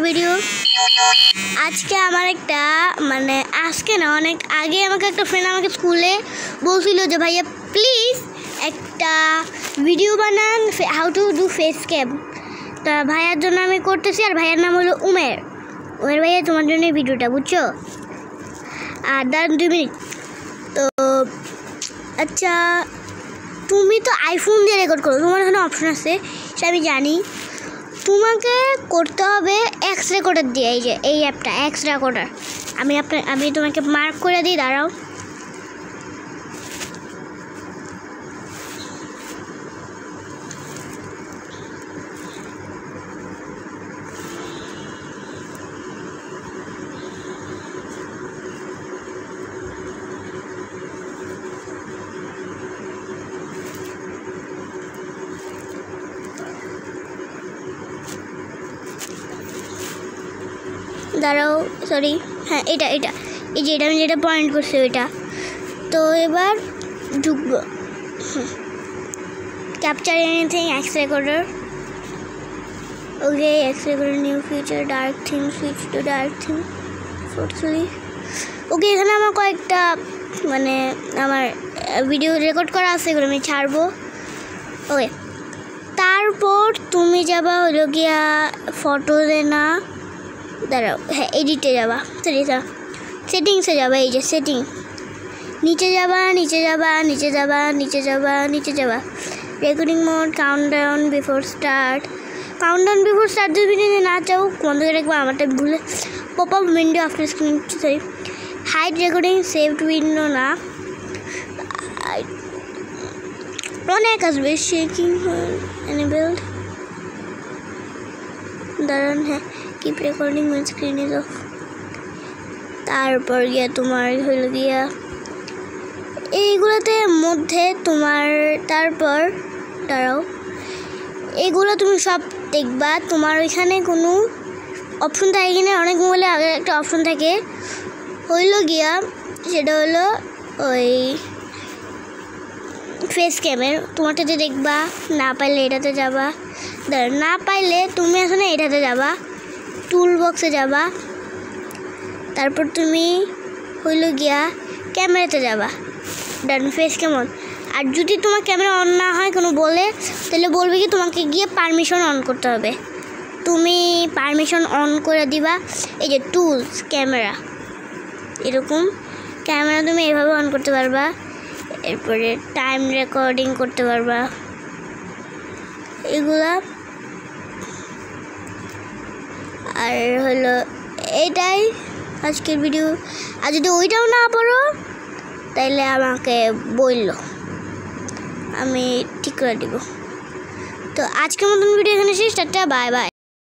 Video. আজকে আমার একটা আজকে না অনেক আগে আমাকে একটা ফ্রেন্ড আমাকে স্কুলে বলছিল যে ভাইয়া প্লিজ একটা ভিডিও বানান how to do face cam. তা ভাইয়ার জন্য আমি করতেছি, আর ভাইয়ার নাম হলো উমের ভাইয়া, তোমার জন্য এই ভিডিওটা, বুঝছো? আর দাঁড়ান 2 মিনিট। তো আচ্ছা, তুমি তো আইফোন দিয়ে রেকর্ড করো, তোমার এখানে অপশন আছে সেটা আমি জানি। তোমাকে করতে হবে এক্স রেকর্ডার দিয়ে, এই অ্যাপটা এক্স রেকর্ডার। আমি তোমাকে মার্ক করে দিই, দাঁড়াও। দাঁড়াও, সরি, হ্যাঁ এটা এই যে এটা আমি যেটা পয়েন্ট করছি ওইটা। তো এবার ঢুকবো capture anything X recorder. Okay, X recorder new feature dark theme, switch to dark theme ফোর্থলি। ওকে, এখানে আমার কয়েকটা আমার ভিডিও রেকর্ড করা আছে, এগুলো আমি ছাড়বো। ওকে, তারপর তুমি যাবা হলো গিয়া ফটোতে, না দাঁড়াও, হ্যাঁ এডিটে যাবা, সরি সেটিংসে যাবা। এই যে সেটিং, নিচে যাবা recording mode, countdown before start যদি যদি না চাও বন্ধ করে রাখবো, আমারটা ভুলে। Pop up window after screen, sorry hide recording saved window না, অনেক আসবে। শেকিং এনেবেলড, দাঁড়ান, হ্যাঁ keep recording when screen is off। তারপর গিয়া তোমার হইল গিয়া এইগুলোতে মধ্যে তোমার, তারপর দাঁড়াও, এইগুলো তুমি সব দেখবা। তোমার ওইখানে কোনো অপশন থাকে কিনা, অনেক মোবাইলে আগে একটা অপশন থাকে হইল গিয়া, সেটা হলো ওই ফেস ক্যামের। তোমারটাতে দেখবা, না পাইলে এটাতে যাবা, না পাইলে তুমি আসলে এটাতে যাবা, টুল বক্সে যাবা, তারপর তুমি হইল গিয়া ক্যামেরাতে যাবা, ডান ফেস কেমন। আর যদি তোমার ক্যামেরা অন না হয় কোনো বলে, তাহলে বলবে কি তোমাকে গিয়ে পারমিশন অন করতে হবে। তুমি পারমিশন অন করে দিবা। এই যে টুলস ক্যামেরা, এরকম ক্যামেরা তুমি এভাবে অন করতে পারবা। এরপরে টাইম রেকর্ডিং করতে পারবা, এগুলা। আর হলো এইটাই আজকের ভিডিও। আর যদি ওইটাও না পারো তাইলে আমাকে বললো, আমি ঠিক করে দিব। তো আজকের মতন ভিডিও এখানে শেষ। Tata, bye bye.